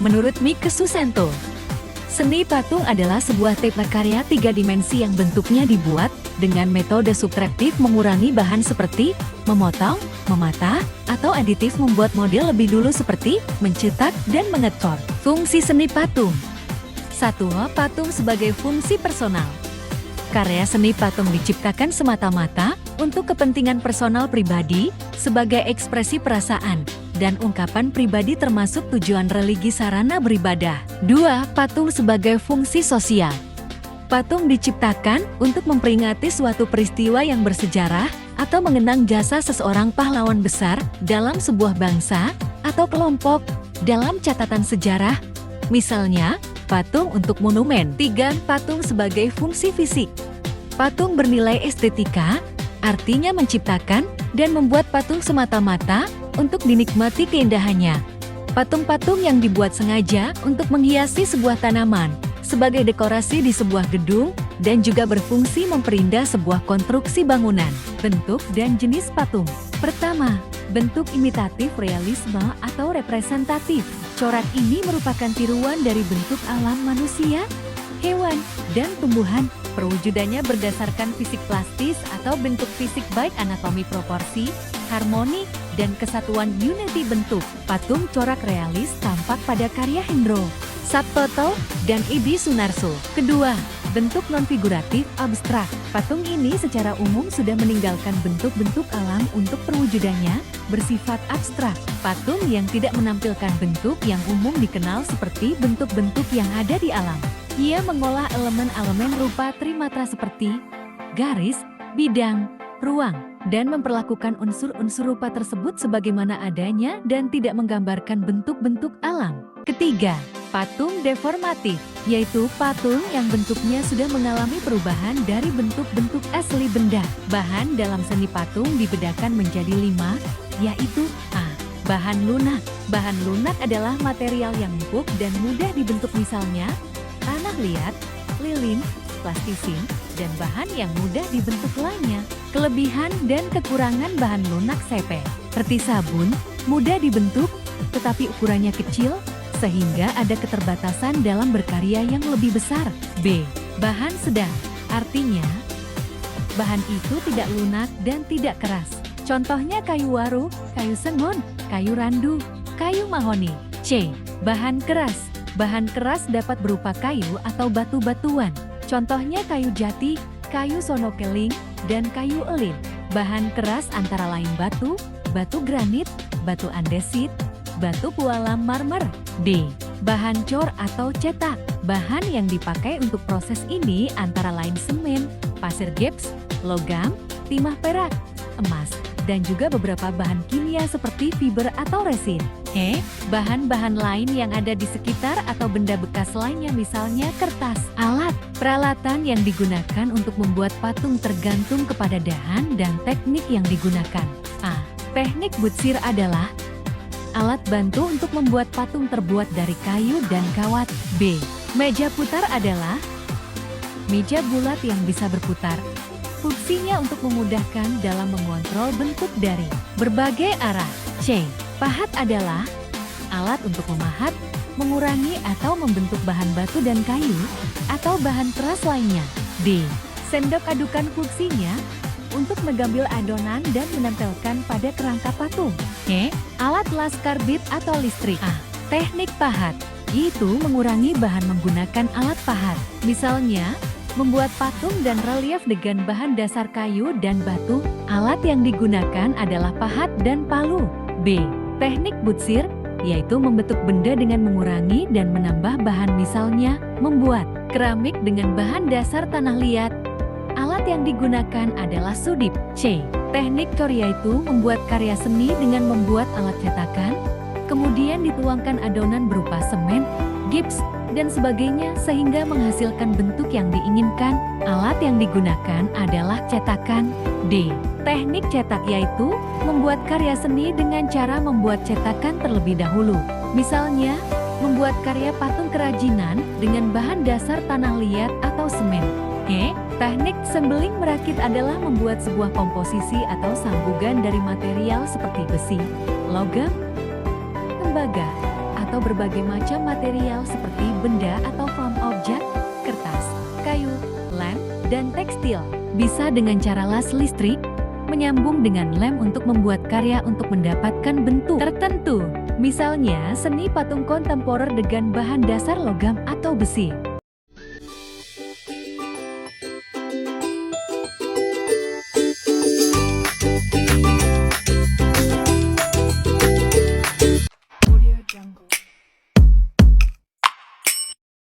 Menurut Mike Susanto, seni patung adalah sebuah tipe karya 3 dimensi yang bentuknya dibuat dengan metode subtraktif mengurangi bahan seperti memotong, memata, atau aditif membuat model lebih dulu seperti mencetak dan mengetor. Fungsi seni patung. 1. Patung sebagai fungsi personal. Karya seni patung diciptakan semata-mata untuk kepentingan personal pribadi, sebagai ekspresi perasaan dan ungkapan pribadi termasuk tujuan religi sarana beribadah. 2. Patung sebagai fungsi sosial. Patung diciptakan untuk memperingati suatu peristiwa yang bersejarah atau mengenang jasa seseorang pahlawan besar dalam sebuah bangsa atau kelompok dalam catatan sejarah. Misalnya, patung untuk monumen. 3. Patung sebagai fungsi fisik. Patung bernilai estetika, artinya menciptakan dan membuat patung semata-mata untuk dinikmati keindahannya. Patung-patung yang dibuat sengaja untuk menghiasi sebuah tanaman, sebagai dekorasi di sebuah gedung, dan juga berfungsi memperindah sebuah konstruksi bangunan. Bentuk dan jenis patung. Pertama, bentuk imitatif realisme atau representatif. Corak ini merupakan tiruan dari bentuk alam manusia, hewan, dan tumbuhan. Perwujudannya berdasarkan fisik plastis atau bentuk fisik baik anatomi proporsi, harmoni, dan kesatuan unity bentuk. Patung corak realis tampak pada karya Hendro Sabtoto dan Ibi Sunarso. Kedua, bentuk non-figuratif abstrak. Patung ini secara umum sudah meninggalkan bentuk-bentuk alam untuk perwujudannya, bersifat abstrak. Patung yang tidak menampilkan bentuk yang umum dikenal seperti bentuk-bentuk yang ada di alam. Ia mengolah elemen-elemen rupa trimatra seperti garis, bidang, ruang, dan memperlakukan unsur-unsur rupa tersebut sebagaimana adanya dan tidak menggambarkan bentuk-bentuk alam. Ketiga, patung deformatif, yaitu patung yang bentuknya sudah mengalami perubahan dari bentuk-bentuk asli benda. Bahan dalam seni patung dibedakan menjadi 5, yaitu A. Bahan lunak. Bahan lunak adalah material yang empuk dan mudah dibentuk, misalnya tanah liat, lilin, plastisin, dan bahan yang mudah dibentuk lainnya. Kelebihan dan kekurangan bahan lunak sepe, seperti sabun, mudah dibentuk, tetapi ukurannya kecil, sehingga ada keterbatasan dalam berkarya yang lebih besar. B. Bahan sedang, artinya bahan itu tidak lunak dan tidak keras. Contohnya kayu waru, kayu sengon, kayu randu, kayu mahoni. C. Bahan keras. Bahan keras dapat berupa kayu atau batu-batuan. Contohnya kayu jati, kayu sonokeling, dan kayu elin. Bahan keras antara lain batu, batu granit, batu andesit, batu pualam marmer. D. Bahan cor atau cetak. Bahan yang dipakai untuk proses ini antara lain semen, pasir gips, logam, timah perak, emas, dan juga beberapa bahan kimia seperti fiber atau resin. E. Bahan-bahan lain yang ada di sekitar atau benda bekas lainnya, misalnya kertas. Alat, peralatan yang digunakan untuk membuat patung tergantung kepada dahan dan teknik yang digunakan. A. Teknik butsir adalah alat bantu untuk membuat patung terbuat dari kayu dan kawat. B. Meja putar adalah meja bulat yang bisa berputar. Fungsinya untuk memudahkan dalam mengontrol bentuk dari berbagai arah. C. Pahat adalah alat untuk memahat, mengurangi atau membentuk bahan batu dan kayu, atau bahan keras lainnya. D. Sendok adukan fungsinya untuk mengambil adonan dan menempelkan pada kerangka patung. E. Alat las karbit atau listrik. A. Teknik pahat, yaitu mengurangi bahan menggunakan alat pahat. Misalnya, membuat patung dan relief dengan bahan dasar kayu dan batu. Alat yang digunakan adalah pahat dan palu. B. Teknik butsir, yaitu membentuk benda dengan mengurangi dan menambah bahan, misalnya membuat keramik dengan bahan dasar tanah liat. Alat yang digunakan adalah sudip. C. Teknik cor, yaitu membuat karya seni dengan membuat alat cetakan, kemudian dituangkan adonan berupa semen, gips, dan sebagainya sehingga menghasilkan bentuk yang diinginkan. Alat yang digunakan adalah cetakan. D. Teknik cetak, yaitu membuat karya seni dengan cara membuat cetakan terlebih dahulu. Misalnya, membuat karya patung kerajinan dengan bahan dasar tanah liat atau semen. E. Teknik sembeling merakit adalah membuat sebuah komposisi atau sambungan dari material seperti besi, logam, tembaga, atau berbagai macam material seperti benda atau foam objek, kertas, kayu, lem, dan tekstil. Bisa dengan cara las listrik, menyambung dengan lem untuk membuat karya untuk mendapatkan bentuk tertentu. Misalnya seni patung kontemporer dengan bahan dasar logam atau besi.